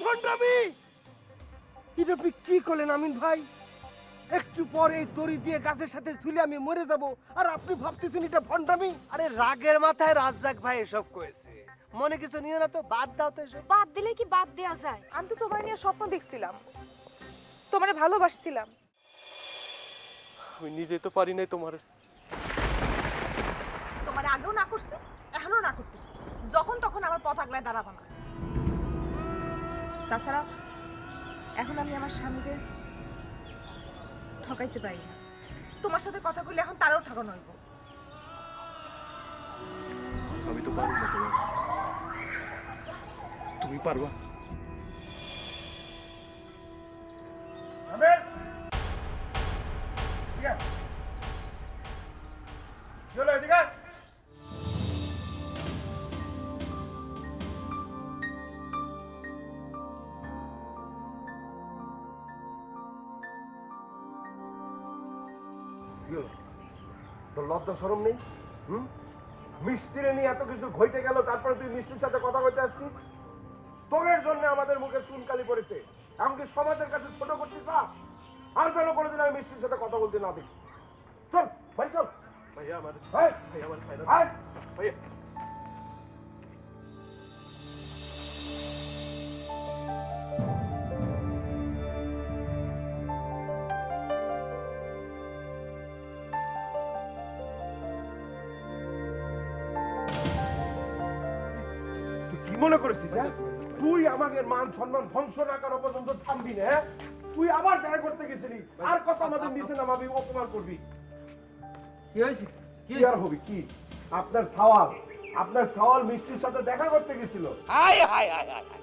ভণ্ডামি! এটা আপনি কি করলেন আমিন ভাই? একটু পরে এই দড়ি দিয়ে গাছের সাথে ঝুলে আমি মরে যাব, আর আপনি ভাবতেছেন এটা ভণ্ডামি? আরে রাগের মাথায় রাজ্জাক ভাই এসব করেছে, মনে কিছু নিও না তো, বাদ দাও তো এসব। বাদ দিলে কি বাদ দেয়া যায়? আমি তো তোমার নিয়ে স্বপ্ন দেখছিলাম, তোমারে ভালোবাসছিলাম। আমি নিজে তো পারি নাই তোমার। তোমার আগেও না করছি, এখনো না করতেছি। যখন তখন আমার পথ আগলায় দাঁড়াবো না। তাছাড়া এখন আমি আমার স্বামীকে ঠকাইতে পারি না। তোমার সাথে কথা বললে এখন তারও ঠকানো হইব। আমি তো পারি না তোমার। তুমি পারবা? তোর লজ্জা শরম নেই? মিষ্টিরে নিয়ে এত কিছু ঘটে গেল, তারপরে তুই মিষ্টির সাথে কথা বলতে আসছিস? তোর জন্য আমাদের মুখে চুনকালি পড়েছে, এমনকি সমাজের কাছে ছোট করছিস না। আর যেন কোনোদিন আমি মিষ্টির সাথে কথা বলতে না দেখি। চল ভাই, চল। ভাইয়া আমার ভাইয়া আমার ভাইয়া। মনে করেছিস তুই আমাকে মান সম্মান ধ্বংস না করা পর্যন্ত থামবি না? তুই আবার দেখা করতে গেছিলি, আর কত আমাদের নিচে নামাবি, অপমান করবি? কি হয়েছে? কি আর হবি? কি আপনার সওয়াল মিষ্টির সাথে দেখা করতে গেছিল। High high high high high,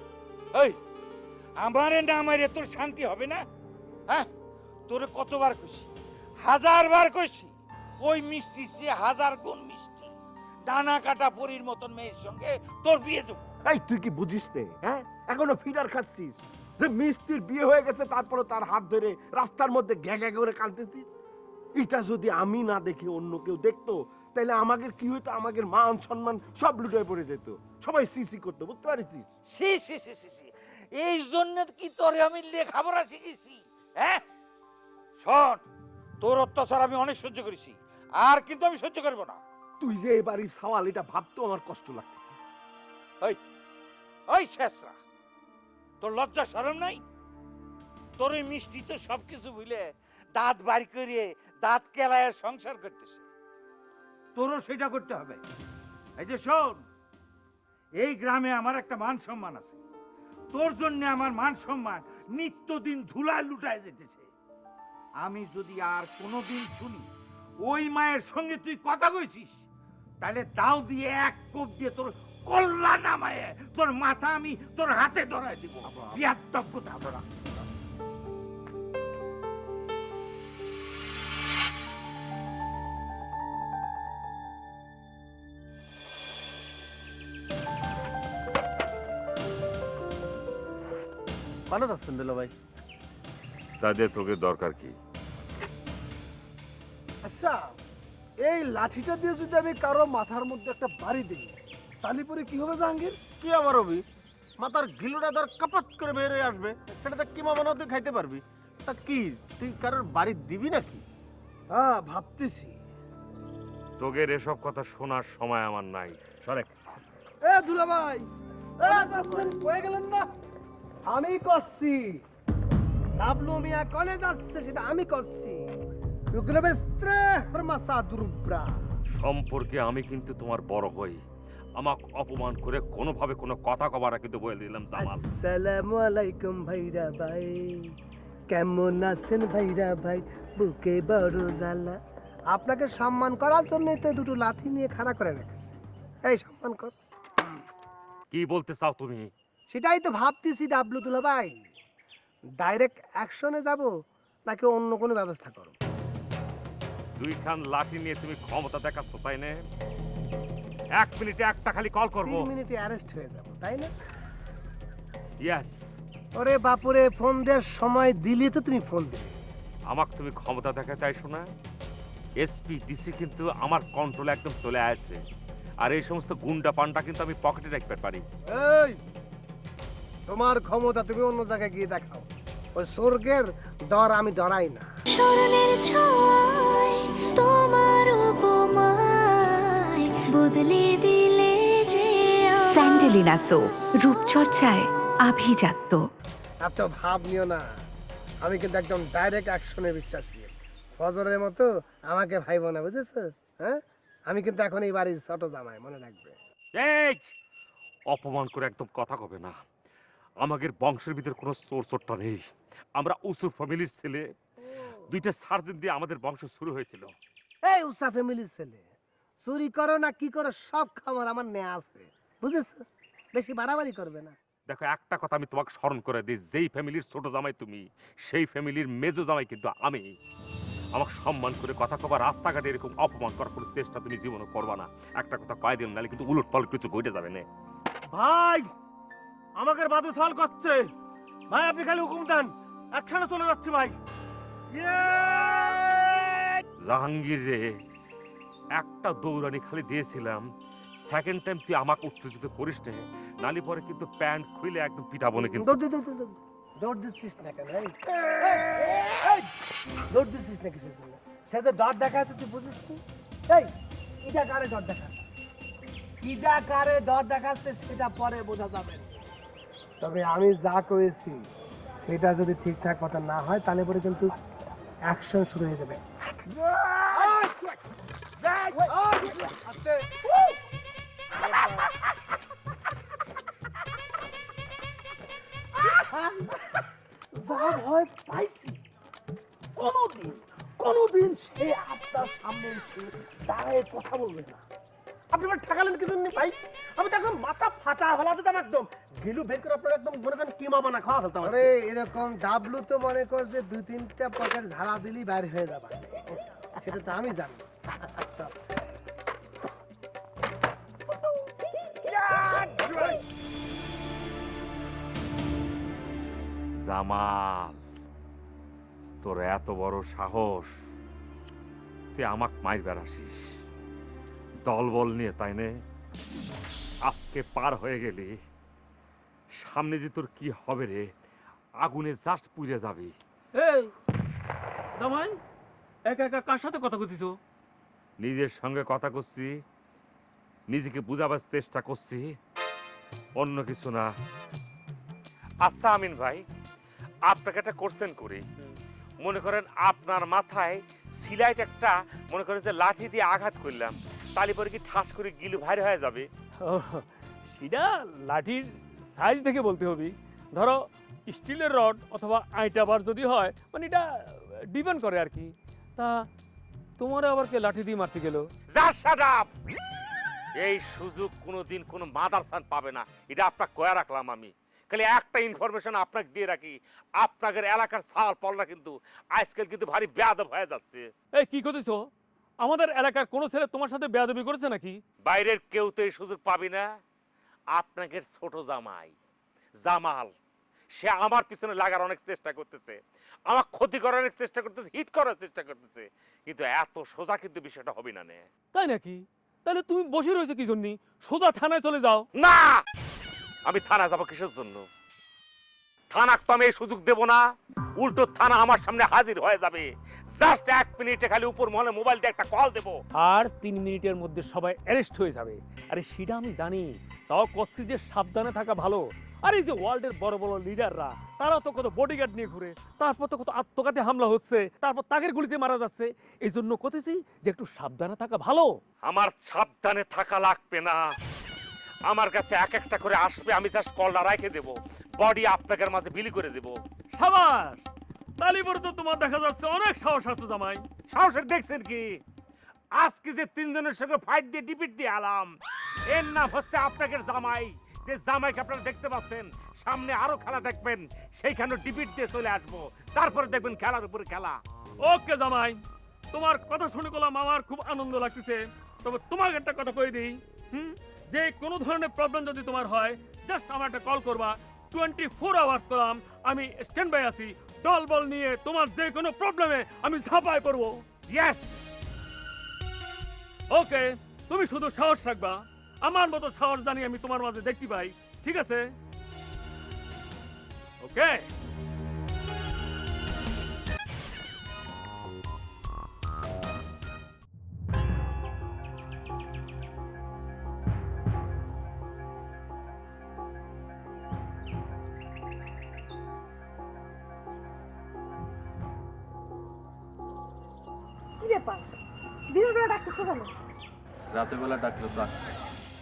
এই আমারে না আমারে তোর শান্তি হবে না? হ্যাঁ, তোরে কতবার কইছি, হাজারবার কইছি, ওই মিষ্টি যে হাজার গুণ মিষ্টি, ডানা কাটা পরীর মতন মেয়ের সঙ্গে তোর বিয়ে দেবো। এই তুই কি বুঝিস নে? হ্যাঁ, এখনো ফিডার খাচ্ছিস যে মিষ্টির বিয়ে হয়ে গেছে, তারপরে তার হাত ধরে রাস্তার মধ্যে গ্যা গ্যা করে কাঁদতেছিস? এটা যদি আমি না দেখে অন্য কেউ দেখতো, তাহলে আমাদের কি হইতো? আমাদের মান সম্মান সব লুটে পড়ে যেত, সবাই সিসি করতো, বুঝতে পারিস? সি সি সি সি সি, এই জন্য কি তোরে আমি লেখাপড়া শিখেছি? হ্যাঁ শোন, তোর অত্যাচার আমি অনেক সহ্য করেছি, আর কিন্তু আমি সহ্য করবো না। তুই যে এই বাড়ির সওয়াল, এটা ভাবতেও আমার কষ্ট লাগতেছে। ওই ওই শেষরা, তোর লজ্জা শরম নাই? তোর ওই মিষ্টি তো সবকিছু ভুলে দাঁত বাড়ি করিয়ে দাঁত কেলায় সংসার করতেছে, তোরও সেটা করতে হবে। এই যে শোন, এই গ্রামে আমার একটা মান সম্মান আছে, তোর জন্য আমার মান সম্মান নিত্যদিন ধুলায় লুটায় যেতেছে। আমি যদি আর কোনোদিন শুনি ওই মায়ের সঙ্গে তুই কথা কইছিস, তাহলে দাও দিয়ে এক কোপ দিয়ে তোর কল্লা নামায় তোর মাথা আমি তোর হাতে ধরাই দিব। বিয়াত্তব কথা বলা। ভালো যাচ্ছেন দুলা ভাই? তাদের তোকে দরকার কি? আচ্ছা, এই লাঠিটা দিয়ে যদি আমি কারো মাথার মধ্যে একটা বাড়ি দিই, তাহলে পরে কি হবে জাহাঙ্গীর? কি আমার হবি? মাথার ঘিলুটা ধর কাপাত করে বের হয়ে আসবে, সেটাতে কিমা বানাও তুই খাইতে পারবি। তা কি তুই কারোর বাড়ি দিবি নাকি? হ্যাঁ, ভাবতেছি। তোগের এসব কথা শোনার সময় আমার নাই, সরে। এ দুলা ভাই, হয়ে গেলেন না? আমি করছি। ডাবলু মিয়া কলেজ আসছে, সেটা আমি করছি। সম্পর্কে আমি কিন্তু তোমার বড় হই, আমাকে অপমান করে কোনোভাবে কোনো কথা কবার কিন্তু বলে দিলাম জামাল। আসসালামু আলাইকুম ভাইরা ভাই, কেমন আছেন ভাইরা ভাই? বুকে বড় জ্বালা। আপনাকে সম্মান করার জন্যই তো দুটো লাঠি নিয়ে খাড়া করে রেখেছে। এই সম্মান কর। কি বলতে চাও তুমি? সেটাই তো ভাবতেছি ডাবলু দুলা ভাই, ডাইরেক্ট অ্যাকশনে যাব নাকি অন্য কোনো ব্যবস্থা করো? দুইখান লাঠি নিয়ে তুমি ক্ষমতা দেখাচ্ছ, তাই না? 1 মিনিটে একটা খালি কল করবো, 3 মিনিটে অ্যারেস্ট হয়ে যাব, তাই না? ইয়েস। ওরে বাপুরে, ফোন দেওয়ার সময় দিলি তো তুমি ফোন দিলে। আমাকে তুমি ক্ষমতা দেখা চাইছো না? এসপি ডিসি কিন্তু আমার কন্ট্রোলে একদম চলে আছে, আর এই সমস্ত গুন্ডা পান্ডা কিন্তু আমি পকেটে রাখতে পারি। এই তোমার ক্ষমতা তুমি অন্য জায়গায় গিয়ে দেখাও। ওই স্বর্গের ডর আমি ডরাই না। স্মরণের ছয় তোমার উপমায় বদলে দিলে যে স্যান্ডেলিনা সো, রূপচর্চায় আভিজাত্য। এত ভাব নিও না, আমি কিন্তু একদম ডাইরেক্ট অ্যাকশনে বিশ্বাসী। ফজরের মতো আমাকে ভাইব না, বুঝেছো? হ্যাঁ, আমি কিন্তু এখন এই বাড়ির ছোট জামাই, মনে রাখবে। এই অপমান করে একদম কথা কবে না। আমাদের বংশের ভিতর কোনো চোর চোরটা নেই। আমরা উঁচু ফ্যামিলির ছেলে। দুইটা সার্জেন দিয়ে আমাদের বংশ শুরু হয়েছিল। এই উষা ফ্যামিলির ছেলে, চুরি করো না কি করো সব খাবার আমার নেয়া আছে, বুঝেছো? বেশি বাড়াবাড়ি করবে না। দেখো, একটা কথা আমি তোমাকে স্মরণ করে দিই, যেই ফ্যামিলির ছোট জামাই তুমি, সেই ফ্যামিলির মেজো জামাই কিন্তু আমি। আমাকে সম্মান করে কথা কবা, রাস্তাঘাটে এরকম অপমান করার কোনো চেষ্টা তুমি জীবনে করবা না। একটা কথা কয়ে দিন, নাহলে কিন্তু উলট পালট কিছু ঘটে যাবে না। ভাই আমাকে বাদে সওয়াল করছে ভাই, আপনি খালি হুকুম দেন, একসাথে চলে যাচ্ছি ভাই। জাহাঙ্গীর রে, একটা দৌড়ানি খালি দিয়েছিলাম, সেকেন্ড টাইম তুই আমাকে উত্তেজিত করিস না, নালি পরে কিন্তু প্যান্ট খুলে একদম পিঠাবো না কিন্তু। দৌড় দিচ্ছিস না কেন? দৌড় দিচ্ছিস না কিসের জন্য? সে যে ডর দেখাচ্ছে তুই বুঝিস নি? এই ইটা কারে ডর দেখাচ্ছে, ইটা কারে ডর দেখাচ্ছে সেটা পরে বোঝা যাবে। তবে আমি যা করেছি সেটা যদি ঠিকঠাক কথা না হয় তাহলে পরে কিন্তু অ্যাকশন শুরু হয়ে যাবে। যা ভয় পাইছি, কোনোদিন সে আপনার সামনে এসে দাঁড়ায় কথা বলবে না। আপনি আমার ঠেকালেন কি জন্য ভাই? আমি তো একদম মাথা ফাটা হলা দিতাম, একদম গিলু বের করে আপনার একদম মনে করেন কিমা বানা খাওয়া ফেলতাম। আরে এরকম ডাবলু তো মনে কর যে 2-3টা পকেট ঝাড়া দিলেই বাইরে হয়ে যাবে, সেটা তো আমি জানি। জামাল, তোর এত বড় সাহস, তুই আমাকে মাইর বেড়াসিস দলবল নিয়ে, তাই নে? আজকে পার হয়ে গেলি, সামনে যে তোর কি হবে রে, আগুনে জাস্ট পুড়ে যাবি। এই জামাই, একা একা কার সাথে কথা কইতিছ? নিজের সঙ্গে কথা করছি, নিজেকে বুঝাবার চেষ্টা করছি, অন্য কিছু না। আচ্ছা আমিন ভাই, আপনাকে একটা কোশ্চেন করি। মনে করেন আপনার মাথায় সিলাইট একটা, মনে করেন যে লাঠি দিয়ে আঘাত করলাম, তালি পরে কি ঠাস করে গিলু ভাইর হয়ে যাবে? সেটা লাঠির সাইজ দেখে বলতে হবে। ধরো স্টিলের রড অথবা আইটাবার যদি হয়, মানে এটা ডিপেন্ড করে আর কি। তা তোমার আবার কে লাঠি দিয়ে মারতে গেল? Shut up! এই সুযোগ কোনোদিন কোনো মাদারসান পাবে না, এটা আপনাকে কয়া রাখলাম আমি। খালি একটা ইনফরমেশন আপনাকে দিয়ে রাখি, আপনাদের এলাকার সাল পলরা কিন্তু আজকাল কিন্তু ভারী বেয়াদব হয়ে যাচ্ছে। এই কি করতেছ? আমাদের এলাকার কোনো ছেলে তোমার সাথে বেয়াদবি করেছে নাকি? বাইরের কেউ তো এই সুযোগ পাবি না। আপনাদের ছোট জামাই জামাল, সে আমার পিছনে লাগার অনেক চেষ্টা করতেছে, আমার ক্ষতি করার অনেক চেষ্টা করতেছে, হিট করার চেষ্টা করতেছে, কিন্তু এত সোজা কিন্তু বিষয়টা হবে না। নে তাই নাকি? তাহলে তুমি বসে রয়েছে কি জন্য? সোজা থানায় চলে যাও। না, আমি থানা যাবো কিসের জন্য? থানাক তো আমি এই সুযোগ দেব না, উল্টো থানা আমার সামনে হাজির হয়ে যাবে। জাস্ট 1 মিনিটে খালি উপর মহলে মোবাইল দিয়ে একটা কল দেবো, আর 3 মিনিটের মধ্যে সবাই অ্যারেস্ট হয়ে যাবে। আরে সেটা আমি জানি, তাও কচ্ছি যে সাবধানে থাকা ভালো। আর এই যে ওয়ার্ল্ডের বড় বড় লিডাররা, তারা তো কত বডিগার্ড নিয়ে ঘুরে, তারপর তো কত আত্মঘাতী হামলা হচ্ছে, তারপর তাগের গুলিতে মারা যাচ্ছে। এই জন্য কতেছি যে একটু সাবধানে থাকা ভালো। আমার সাবধানে থাকা লাগবে না, আমার কাছে এক একটা করে আসবে, আমি জাস্ট কলটা রেখে দেবো, বডি আপনাদের মাঝে বিলি করে দেবো। সাবাস! তালিবর তো তোমার দেখা যাচ্ছে অনেক সাহস আছে জামাই। সাহসের দেখছেন কি? আজকে যে 3 জনের সঙ্গে ফাইট দিয়ে ডিপিট দিয়ে আলাম, এর নাম হচ্ছে আপনাদের জামাই। যে জামাইকে আপনারা দেখতে পাচ্ছেন, সামনে আরো খেলা দেখবেন, সেইখানে ডিপিট দিয়ে চলে আসবো, তারপরে দেখবেন খেলার উপরে খেলা। ওকে জামাই, তোমার কথা শুনে গেলাম আমার খুব আনন্দ লাগতেছে। তবে তোমাকে একটা কথা কই দিই, যে কোনো ধরনের প্রবলেম যদি তোমার হয়, জাস্ট আমার একটা কল করবা। 24 আওয়ার্স করলাম, আমি স্ট্যান্ড বাই আছি। দল বল নিয়ে তোমার যে কোনো প্রবলেমে আমি ঝাঁপায় পড়বো। ইয়েস, ওকে, তুমি শুধু সাহস রাখবা। আমার মতো সাহস জানি আমি তোমার মাঝে দেখতে পাই, ঠিক আছে? ওকে? কি ব্যাপার দিনের বেলা ডাকতেছো কেন? রাতের বেলা ডাকলো তো আসতে।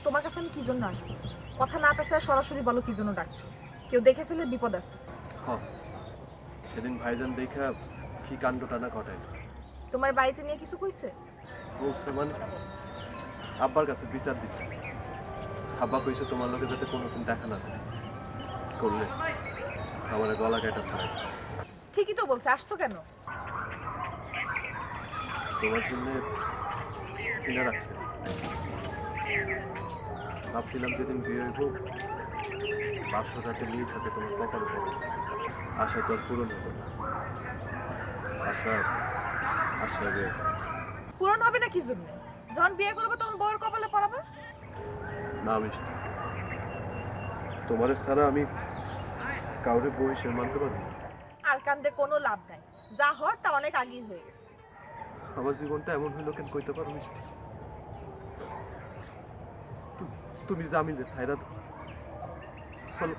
তোমার কাছে আমি কি জন্য আসবো? কথা না পেছায় সরাসরি বলো কি জন্য ডাকছো। কেউ দেখে ফেলে বিপদ আছে। সেদিন ভাইজান দেখা কি কাণ্ড টানা ঘটায় তোমার বাড়িতে নিয়ে কিছু কইছে? বলছে মানে আব্বার কাছে বিচার দিছে। আব্বা কইছে তোমার লোকে যাতে কোনোদিন দেখা না দেয়, করলে আমার গলা কেটে ফেলে। ঠিকই তো বলছে, আসতো কেন? তোমার জন্য কিনে রাখছে। ভাবছিলাম যেদিন বিয়ে হইব বাসর রাতে নিজ হাতে তোমার কপালে পড়ে। আশা তো আর পূরণ হবে না। আশা আশা রে পূরণ হবে না কি জন্য? যখন বিয়ে করবে তখন বউয়ের কপালে পড়াবে। না মিষ্টি, তোমার ছাড়া আমি কাউরে বউ হিসেবে মানতে পারি না। আর কান্দে কোনো লাভ নাই, যা হওয়ার তা অনেক আগেই হয়ে গেছে। আমার জীবনটা এমন হইল কেন কইতে পারো মিষ্টি? তুমি জামিলে সাইরা দাও। চলো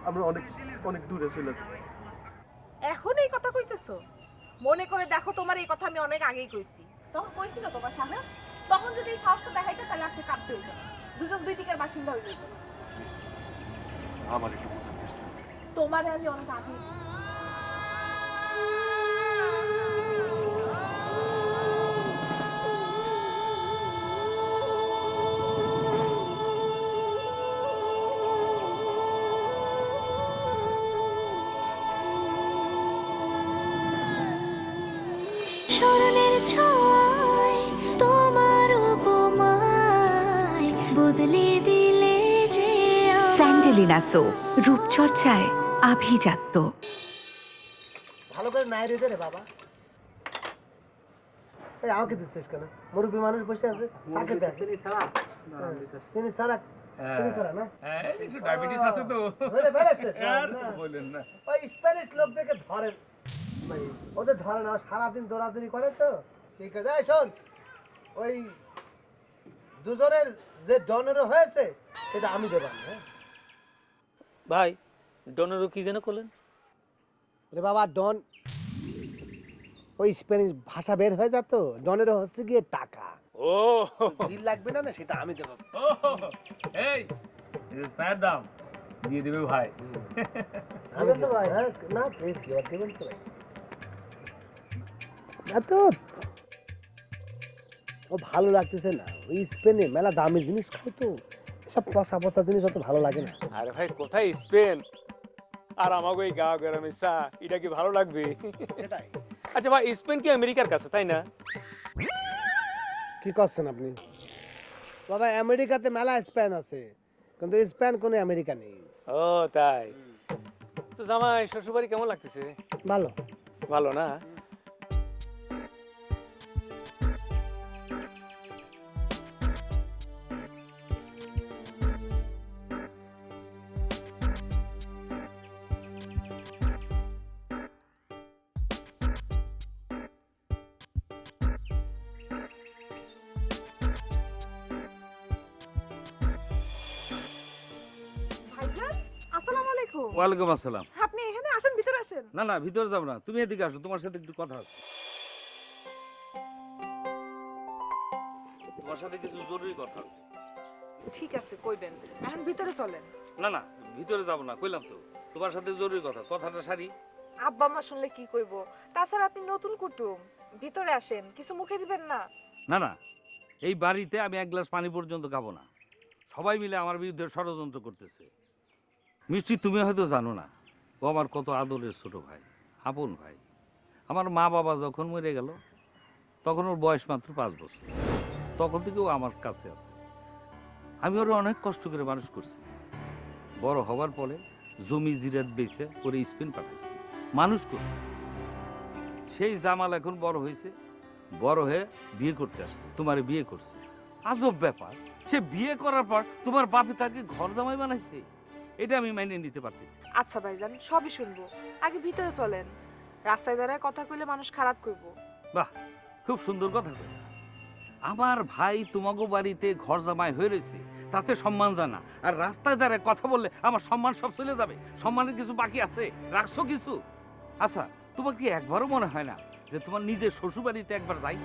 আমরা অনেক অনেক দূরে চলে যাই। এখন এই কথা কইতেছো? মনে করে দেখো তোমার এই কথা আমি অনেক আগেই কইছি। তখন কইছিল তোমার সামনে, তখন যদি এই সাহসটা দেখাইতে তাহলে আজকে কাঁদতে হইতো না। দুজন দুই দিকের বাসিন্দা হয়ে যেত। আমার একটু বোঝার চেষ্টা করো। তোমারে আমি অনেক আগে স্মরণের ছয় তোমার উপমায় বদলে দিলে যে স্যান্ডেলিনা সো রূপচর্চায় আভিজাত্য। ভালো করে নাই রেখে রে বাবা। এই আমাকে দিচ্ছিস কেন? মুরব্বী মানুষ বসে আছে, তাকে দেখ। তিনি ছাড়া তিনি ছাড়া না? একটু ডায়াবেটিস আছে তো। ধরে ফেলেছে আর বলেন না। ওই স্প্যানিশ লোকদেরকে ধরেন ভাই, ওদের ধরে না, সারাদিন দৌড়াদৌড়ি করে তো। ঠিক আছে, এই শোন, ওই দুজনের যে ডনেরও হয়েছে সেটা আমি দেব। হ্যাঁ ভাই, ডনেরও কি যেন করলেন? রে বাবা, ডন ওই স্প্যানিশ ভাষা বের হয়ে যেত, ডনেরও হচ্ছে গিয়ে টাকা। ও বিল লাগবে না, সেটা আমি দেবো। এই চায়ের দাম দিয়ে দেবে ভাই। আমি তো ভাই, হ্যাঁ না প্লিজ দেবেন তো ভাই। না তো ও ভালো লাগতেছে না, ওই স্পেনে মেলা দামি জিনিস খাই তো, সব পচা পচা জিনিস অত ভালো লাগে না। আরে ভাই, কোথায় স্পেন আর আমাকে ওই গা গরমে চা, এটা কি ভালো লাগবে? সেটাই। আচ্ছা ভাই, স্পেন কি আমেরিকার কাছে, তাই না? কি করছেন আপনি? বাবা, আমেরিকাতে মেলা স্পেন আছে, কিন্তু স্পেন কোনো আমেরিকা নেই। ও তাই? তো জামাই শ্বশুরবাড়ি কেমন লাগতেছে? ভালো। ভালো না? ভাইজান, আসসালামু আলাইকুম। ওয়ালাইকুম আসসালাম। আপনি এখানে আসেন, ভিতরে আসেন। না না, ভিতরে যাব না, তুমি এদিকে আসো, তোমার সাথে একটু কথা আছে। তোমার সাথে কিছু জরুরি কথা আছে। ঠিক আছে, কইবেন। এখন ভিতরে চলেন। না না, ভিতরে যাব না, কইলাম তো তোমার সাথে জরুরি কথা, কথাটা সারি। আব্বা মা শুনলে কি কইব? তাছাড়া আপনি নতুন কুটুম, ভিতরে আসেন, কিছু মুখে দিবেন না। না না, এই বাড়িতে আমি এক গ্লাস পানি পর্যন্ত খাবো না। সবাই মিলে আমার বিরুদ্ধে ষড়যন্ত্র করতেছে। মিষ্টি, তুমি হয়তো জানো না, ও আমার কত আদরের ছোট ভাই, আপন ভাই। আমার মা বাবা যখন মরে গেল তখন ওর বয়স মাত্র 5 বছর। তখন থেকে ও আমার কাছে আছে। আমি ওর অনেক কষ্ট করে মানুষ করছি। বড় হওয়ার পরে জমি জিরাত বেচে ওরে স্পেন পাঠাইছি, মানুষ করছি। সেই জামাল এখন বড় হয়েছে, বড় হয়ে বিয়ে করতে আসছে, তোমার বিয়ে করছে। আজব ব্যাপার, সে বিয়ে করার পর তোমার বাপে তাকে ঘর জামাই বানাইছে। এটা আমি মেনে নিতে পারতেছি। আচ্ছা ভাইজান, সবই শুনবো, আগে ভিতরে চলেন। রাস্তায় দাঁড়ায় কথা কইলে মানুষ খারাপ কইবো। বাহ, খুব সুন্দর কথা কইলা। আমার ভাই তোমাগো বাড়িতে ঘর জামাই হয়ে রয়েছে, তাতে সম্মান জানা, আর রাস্তায় দাঁড়ায় কথা বললে আমার সম্মান সব চলে যাবে। সম্মানের কিছু বাকি আছে, রাখছো কিছু? আচ্ছা, তোমার কি একবারও মনে হয় না যে তোমার নিজের শ্বশুর বাড়িতে একবার যাই?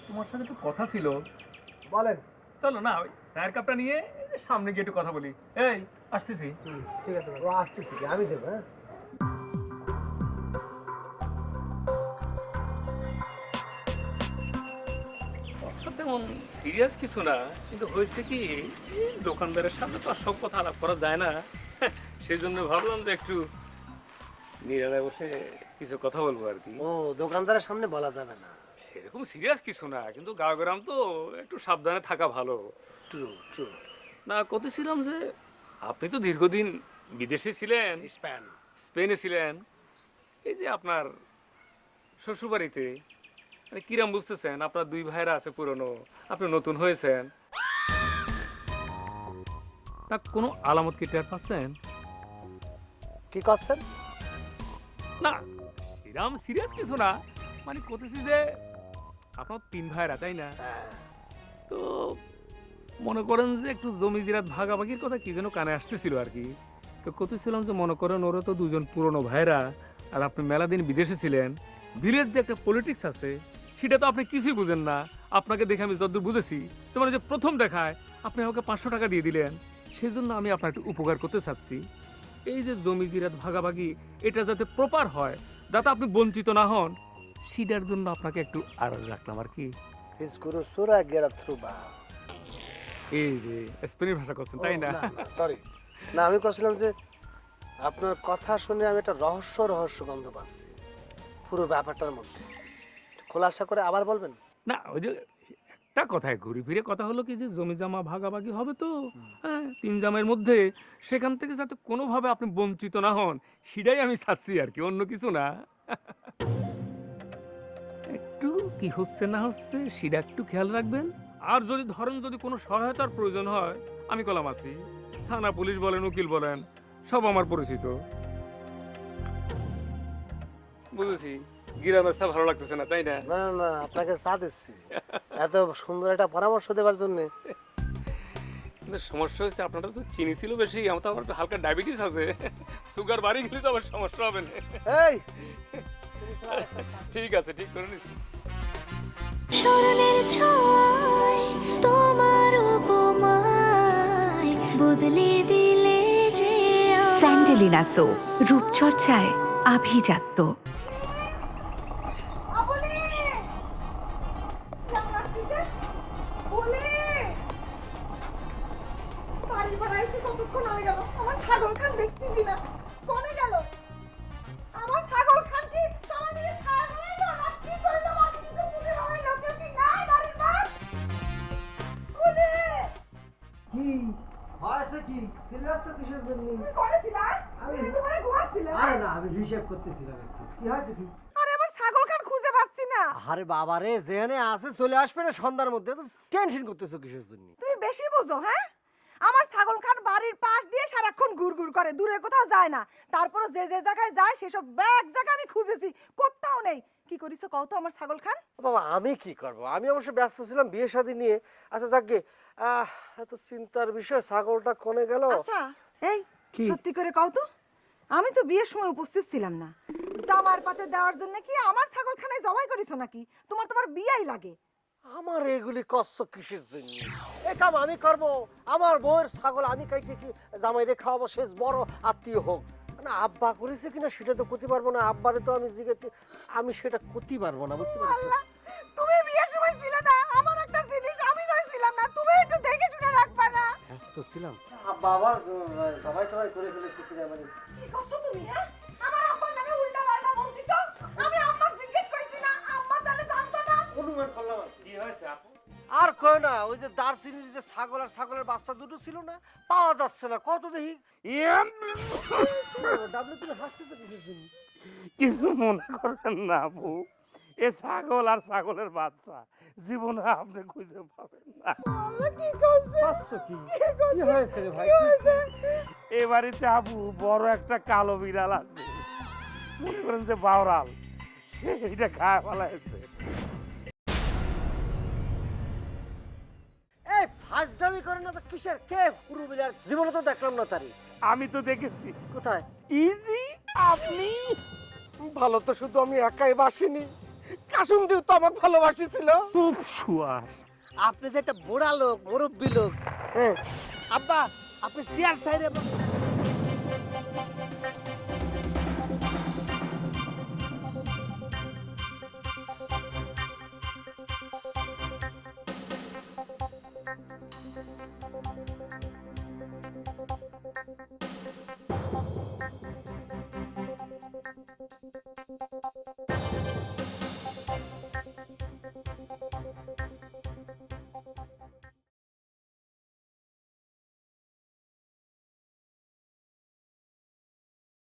তোমার সাথে একটু কথা ছিল। বলেন। চলো না, ওই চায়ের কাপটা নিয়ে সামনে গিয়ে একটু কথা বলি। এই আসতেছি। ঠিক আছে, ও আসতেছি, আমি দেবো। হ্যাঁ, তেমন সিরিয়াস কিছু না, কিন্তু হয়েছে কি, দোকানদারের সামনে তো আর সব কথা আলাপ করা যায় না, সেই জন্য ভাবলাম যে একটু নিরালায় বসে কিছু কথা বলবো আর কি। ও দোকানদারের সামনে বলা যাবে না। সেরকম সিরিয়াস কিছু না, কিন্তু গাঁও গ্রাম তো একটু সাবধানে থাকা ভালো। True true. না, কতছিলাম যে আপনি তো দীর্ঘদিন বিদেশে ছিলেন, স্পেনে ছিলেন, এই যে আপনার শ্বশুরবাড়িতে মানে কিরাম বুঝতেছেন? আপনার দুই ভাইরা আছে পুরনো, আপনি নতুন হয়েছেন, তা কোনো আলামত কি টের পাচ্ছেন? কি করছেন? না, এরকম সিরিয়াস কিছু না, মানে করতেছি যে আপনার তিন ভাইরা, তাই না? তো মনে করেন যে একটু জমি জিরাত ভাগাভাগির কথা কি যেন কানে আসতেছিল আর কি। তো করতেছিলাম যে মনে করেন ওরা তো দুজন পুরনো ভাইরা, আর আপনি মেলা দিন বিদেশে ছিলেন, ভিলেজ যে একটা পলিটিক্স আছে সেটা তো আপনি কিছুই বুঝেন না। আপনাকে দেখে আমি যতদূর বুঝেছি, তো মানে যে প্রথম দেখায় আপনি আমাকে 500 টাকা দিয়ে দিলেন, সেই জন্য আমি আপনার একটু উপকার করতে চাচ্ছি। এই যে জমি জিরাত ভাগাভাগি, এটা যাতে প্রপার হয়, যাতে আপনি বঞ্চিত না হন, সেটার জন্য আপনাকে একটু আড়াল রাখলাম আর কি। এই যে স্পেনের ভাষা করছেন, তাই না? সরি, না আমি কছিলাম যে আপনার কথা শুনে আমি একটা রহস্য গন্ধ পাচ্ছি পুরো ব্যাপারটার মধ্যে। খোলাসা করে আবার বলবেন? না, ওই যে একটা কথায় ঘুরে ফিরে কথা হলো কি যে জমি জমা ভাগাভাগি হবে তো, হ্যাঁ, 3 জামের মধ্যে, সেখান থেকে যাতে কোনোভাবে আপনি বঞ্চিত না হন, সেটাই আমি চাচ্ছি আর কি, অন্য কিছু না। একটু কি হচ্ছে না হচ্ছে সেটা একটু খেয়াল রাখবেন। আর যদি ধরেন যদি কোনো সহায়তার প্রয়োজন হয়, আমি কলাম আছি। থানা পুলিশ বলেন, উকিল বলেন, সব আমার পরিচিত। বুঝেছি, গ্রামের সব ভালো লাগতেছে না, তাই না? না না না, আপনাকে চা দিচ্ছি এত সুন্দর একটা পরামর্শ দেওয়ার জন্য। কিন্তু সমস্যা হয়েছে আপনারা তো চিনি ছিল বেশি, আমার তো আবার হালকা ডায়াবেটিস আছে, সুগার বাড়ি গেলে তো আবার সমস্যা হবে না। এই ঠিক আছে, ঠিক করে নিচ্ছি। স্মরণের ছয় তোমার উপমায় বদলে দিলে যে স্যান্ডেলিনা সো, রূপচর্চায় আভিজাত্য। কতক্ষণ হয়ে গেল, আমার ছাগল খান দেখতেছি না, কোনে গেল? আমার ছাগল খান কি সবাই মিলে খাওয়া হইলো না? কি করলো? আমি কিছু বুঝে হইলো, কেউ কি নাই বাড়ির মাছ? কোনে? কি হয়েছে? কি চিল্লাচ্ছ কিসের জন্য? তুমি করেছিলা? আমি তোমারে ঘুমাচ্ছিলে? আরে না, আমি হিসাব করতেছিলাম একটু। কি হয়েছে? কি আরে আমার ছাগল খান খুঁজে পাচ্ছি না। আরে বাবা রে, যেখানে আছে চলে আসবে না সন্ধ্যার মধ্যে, তো টেনশন করতেছো কিসের জন্য? তুমি বেশি বোঝো, হ্যাঁ? আমার ছাগল খান বাড়ির পাশ দিয়ে সারাক্ষণ ঘুরঘুর করে, দূরে কোথাও যায় না। তারপরে যে যে জায়গায় যায় সেসব ব্যাগ জায়গা আমি খুঁজেছি, কোথাও নেই। কি করিছো কও তো আমার ছাগল খান? বাবা আমি কি করব, আমি অবশ্য ব্যস্ত ছিলাম বিয়ে শাদী নিয়ে। আচ্ছা যাকগে, এত চিন্তার বিষয়, ছাগলটা কোনে গেল? আচ্ছা এই কি? সত্যি করে কও তো, আমি তো বিয়ের সময় উপস্থিত ছিলাম না, জামার পাতে দেওয়ার জন্য কি আমার ছাগল খানায় জবাই করিছো নাকি? তোমার বিয়াই লাগে। আমার এগুলি কষ্ট কিসের জন্য? এই কাম আমি করব? আমার বউয়ের ছাগল আমি কাইতে কি জামাইরে খাওয়াবো, সে বড় আত্মীয় হোক না? আব্বা করেছে কিনা সেটা তো করতে পারবো না, আব্বারে তো আমি জিজ্ঞেস, আমি সেটা করতে পারবো না, বুঝতে পারছো? আল্লাহ, তুমি বিয়ের সময় ছিলে না, আমার একটা জিনিস আমি নইছিলাম না, তুমি একটু দেখে শুনে রাখবা না? ব্যস্ত ছিলাম। আব্বা আবার সবাই করে ফেলেছে কিনা মানে? কি করছো তুমি, হ্যাঁ? আমার আব্বার নামে উল্টাপাল্টা বলতিছো। আমি আম্মা জিজ্ঞেস করেছি না, আম্মা তাহলে জানতো না। অনুমান করলাম। কি হয়েছে আপু? আর কয় না, ওই যে দারচিনির যে ছাগল আর ছাগলের বাচ্চা দুটো ছিল না, পাওয়া যাচ্ছে না, কত দেখি। ডাবলু তুমি হাসতেছো কিসের? কিছু মনে করবেন না আপু, এ ছাগল আর ছাগলের বাচ্চা জীবনে আপনি খুঁজে পাবেন না। কি হয়েছে রে ভাই? এ বাড়িতে আপু বড় একটা কালো বিড়াল আছে, মনে করেন যে বাওরাল, সেইটা খায় ফেলাইছে। এই ফাজদামি করে না তো কিসের? কে পুরো বিলার? জীবনে তো দেখলাম না তারি। আমি তো দেখেছি। কোথায়? ইজি আপনি। ভালো তো শুধু আমি একাই বাসিনি, কাসুম দিও তো আমাকে ভালোবাসিছিল। চুপ শুয়ার। আপনি যে একটা বুড়া লোক, মুরব্বী লোক। হ্যাঁ আব্বা, আপনি চেয়ার সাইডে